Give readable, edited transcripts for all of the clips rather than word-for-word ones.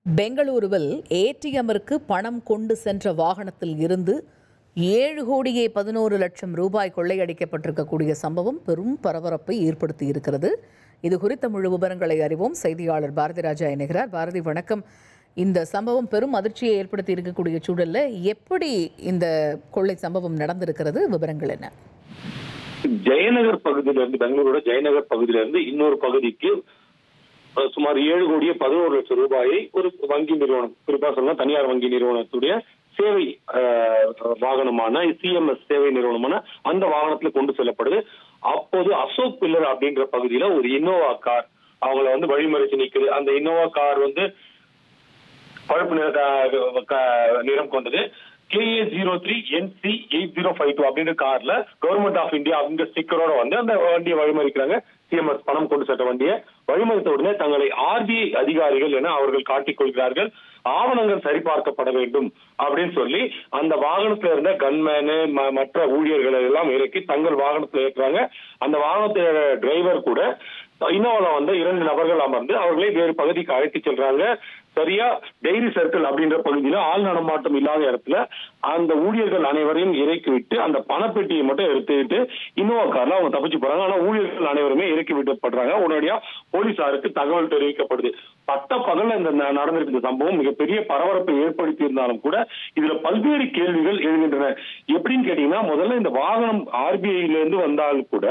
பெங்களூருவில் ஏடிஎம்மிற்கு பணம் கொண்டு சென்ற வாகனத்தில் இருந்து 7,11,00,000 ரூபாய் கொள்ளையடிக்கப்பட்டிருக்கக்கூடிய சம்பவம் பெரும் பரபரப்பை ஏற்படுத்தி இருக்கிறது. இது குறித்த முழு விவரங்களை அறிவோம். செய்தியாளர் பாரதி ராஜா இணைகிறார். பாரதி, வணக்கம். இந்த சம்பவம் பெரும் அதிர்ச்சியை ஏற்படுத்தி இருக்கக்கூடிய சூழல்ல எப்படி இந்த கொள்ளை சம்பவம் நடந்திருக்கிறது? விவரங்கள் என்ன? ஜெயநகர் பகுதியிலிருந்து, பெங்களூரோட ஜெயநகர் பகுதியிலிருந்து இன்னொரு பகுதிக்கு சுமார் 7,11,00,000 ரூபாயை ஒரு வங்கி நிறுவனம், குறிப்பா சொன்னா தனியார் வங்கி நிறுவனத்துடைய சேவை வாகனமான சிஎம்எஸ் சேவை நிறுவனமான அந்த வாகனத்துல கொண்டு செல்லப்படுது. அப்போது அசோக் பில்லர் அப்படின்ற பகுதியில ஒரு இன்னோவா கார் அவங்கள வழிமறிச்சு நிக்குது. அந்த இன்னோவா கார் பழுப்பு நிறம் கொண்டது. KA03NC8052 அப்படின்ற கார்ல கவர்மெண்ட் ஆஃப் இந்தியா அப்படின்ற ஸ்டிக்கரோட அந்த வண்டியை வழிமறிக்கிறாங்க. சிஎம்எஸ் பணம் கொண்டு சென்ற வண்டியை வழிமறித்த உடனே தங்களை RBI அதிகாரிகள் என அவர்கள் காட்டிக் கொள்கிறார்கள். ஆவணங்கள் சரிபார்க்கப்பட வேண்டும் அப்படின்னு சொல்லி அந்த வாகனத்துல இருந்த கன்மேனு மற்ற ஊழியர்களை எல்லாம் இறக்கி தங்கள் வாகனத்துல ஏற்றாங்க. அந்த வாகனத்தோட டிரைவர் கூட இன்னோவால 2 நபர்கள் அமர்ந்து அவர்களை வேறு பகுதிக்கு அழைத்து செல்றாங்க. சரியா டெய்ரி சர்க்கிள் அப்படின்ற பகுதியில ஆள் நடமாட்டம் இல்லாத இடத்துல அந்த ஊழியர்கள் அனைவரையும் இறக்கி விட்டு அந்த பணப்பெட்டியை மட்டும் எடுத்துக்கிட்டு இன்னோவா கார்ல அவங்க தப்பிச்சு போறாங்க. ஆனா ஊழியர்கள் அனைவருமே இறக்கி விடப்படுறாங்க. உடனடியா போலீசாருக்கு தகவல் தெரிவிக்கப்படுது. பட்ட பகல்ல இந்த நடந்திருக்கிற சம்பவம் மிகப்பெரிய பரபரப்பை ஏற்படுத்தி இருந்தாலும் கூட இதுல பல்வேறு கேள்விகள் எழுகின்றன. எப்படின்னு கேட்டீங்கன்னா, முதல்ல இந்த வாகனம் RBIல இருந்து வந்தாலும் கூட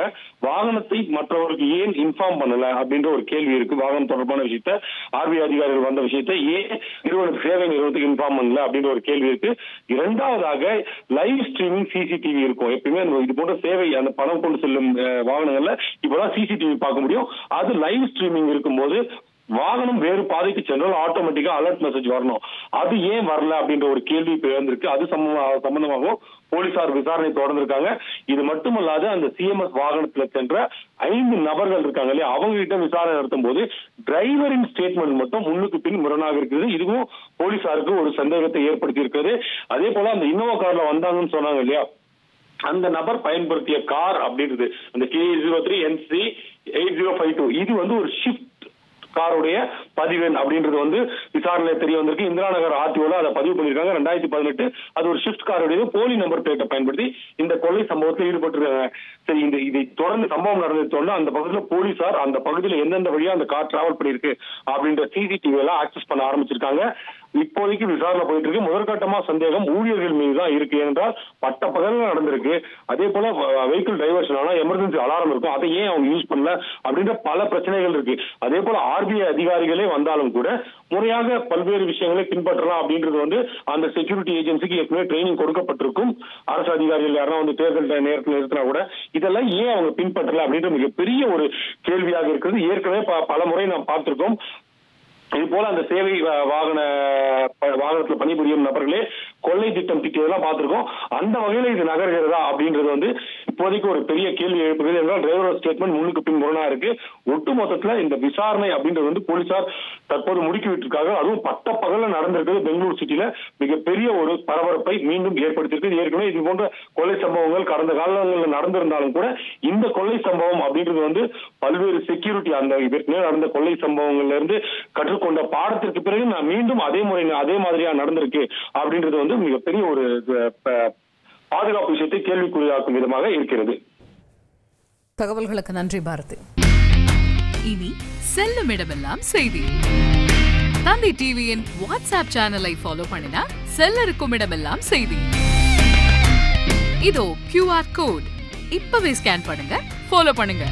வாகனத்தை மற்றவருக்கு ஏன் இன்ஃபார்ம் பண்ணல அப்படின்ற ஒரு கேள்வி இருக்கு. வாகனம் தொடர்பான விஷயத்த RBI அதிகாரிகள் வந்த விஷயத்த ஏன் சேவை நிறுவனத்துக்கு இன்ஃபார்ம் பண்ணல அப்படின்ற ஒரு கேள்வி இருக்கு. இரண்டாவதாக லைவ் ஸ்ட்ரீமிங் CCTV இருக்கும். எப்பயுமே இது போன்ற சேவை அந்த பணம் கொண்டு செல்லும் வாகனங்கள்ல இப்பதான் CCTV பார்க்க முடியும். அது லைவ் ஸ்ட்ரீமிங் இருக்கும்போது வாகனம் வேறு பாதைக்கு சென்றால் ஆட்டோமேட்டிக்கா அலர்ட் மெசேஜ் வரணும். அது ஏன் வரல அப்படின்ற ஒரு கேள்வி இருக்கு. அது சம்பந்தமாகவும் போலீசார் விசாரணை தொடர்ந்திருக்காங்க. இது மட்டுமல்லாது அந்த சிஎம்எஸ் வாகனத்துல சென்ற 5 நபர்கள் இருக்காங்க இல்லையா, அவங்க கிட்ட விசாரணை நடத்தும் போது டிரைவரின் ஸ்டேட்மெண்ட் மட்டும் முன்னுக்கு பின் முரணாக இருக்குது. இதுவும் போலீசாருக்கு ஒரு சந்தேகத்தை ஏற்படுத்தி இருக்கிறது. அதே போல அந்த இன்னோவா கார்ல வந்தாங்கன்னு சொன்னாங்க இல்லையா, அந்த நபர் பயன்படுத்திய கார் அப்படின்றது அந்த KA03NC8052 இது ஒரு ஷிஃப்ட் காருடைய பதிவெண் அப்படின்றது விசாரணை தெரிய வந்திருக்கு. இந்திரா நகர் RTOல அதை பதிவு பண்ணிருக்காங்க. 2018 அது ஒரு ஷிஃப்ட் காருடைய போலி நம்பர் பிளேட்டை பயன்படுத்தி இந்த கொள்ளை சம்பவத்தில் ஈடுபட்டிருக்காங்க. சரி, இதை தொடர்ந்து சம்பவம் நடந்ததை தொடர்ந்து அந்த பகுதியில் போலீசார் அந்த பகுதியில் எந்தெந்த வழியா அந்த கார் டிராவல் பண்ணிருக்கு அப்படின்ற CCTV எல்லாம் ஆக்சஸ் பண்ண ஆரம்பிச்சிருக்காங்க. இப்போதைக்கு விசாரணை போயிட்டு இருக்கு. முதற்கட்டமா சந்தேகம் ஊழியர்கள் மீது தான் இருக்கு. என்றால் பட்ட பகல்ல நடந்திருக்கு. அதே போல வெஹிக்கிள் டைவர்ஷன் ஆனா எமர்ஜென்சி அலாரம் இருக்கும், அதை ஏன் அவங்க யூஸ் பண்ணல அப்படின்ற பல பிரச்சனைகள் இருக்கு. அதே போல RBI அதிகாரிகளே வந்தாலும் கூட முறையாக பல்வேறு விஷயங்களை பின்பற்றலாம் அப்படின்றது அந்த செக்யூரிட்டி ஏஜென்சிக்கு ஏற்கனவே ட்ரைனிங் கொடுக்கப்பட்டிருக்கும். அரசு அதிகாரிகள் யாரும் தேர்தல் நேரத்தில் நிறுத்தினா கூட இதெல்லாம் ஏன் அவங்க பின்பற்றல அப்படின்ற மிகப்பெரிய ஒரு கேள்வியாக இருக்கிறது. ஏற்கனவே பல முறை நாம் பார்த்திருக்கோம். இது போல அந்த சேவை வாகனத்துல பணிபுரியும் நபர்களே கொள்ளை திட்டம் திட்டியதெல்லாம் பார்த்திருக்கோம். அந்த வகையில இது நகர்கிறதா அப்படின்றது இப்போதைக்கு ஒரு பெரிய கேள்வி எழுப்புகிறது. என்றால் டிரைவரோட ஸ்டேட்மெண்ட் முன்னுக்கு பின் முரணா இருக்கு. ஒட்டு மொத்தத்துல இந்த விசாரணை அப்படின்றது போலீசார் தற்போது முடுக்கி விட்டிருக்காங்க. அதுவும் பட்ட பகல்ல நடந்திருக்கிறது. பெங்களூர் சிட்டில மிகப்பெரிய ஒரு பரபரப்பை மீண்டும் ஏற்படுத்தியிருக்கு. ஏற்கனவே இது போன்ற கொள்ளை சம்பவங்கள் கடந்த காலங்களில் நடந்திருந்தாலும் கூட இந்த கொள்ளை சம்பவம் அப்படின்றது பல்வேறு செக்யூரிட்டி அந்த ஏற்கனவே நடந்த கொள்ளை சம்பவங்கள்ல இருந்து கற்றுக்கொண்ட பாடத்திற்கு பிறகு நான் மீண்டும் அதே மாதிரியா நடந்திருக்கு அப்படின்றது மிகப்பெரிய ஒரு பாதுகாப்பு விஷயத்தை கேள்விக்குறியாக்கும் விதமாக இருக்கிறது. தகவல்களுக்கு நன்றி பாரதி. இனி செல்லும் இடமெல்லாம் செய்தி. தந்தி டிவியின் வாட்ஸ்அப் சேனலை ஃபாலோ பண்ணினா செல்ல இருக்கும் இடமெல்லாம் செய்தி. இதோ QR கோட் இப்பவே ஸ்கேன் பண்ணுங்க, ஃபாலோ பண்ணுங்க.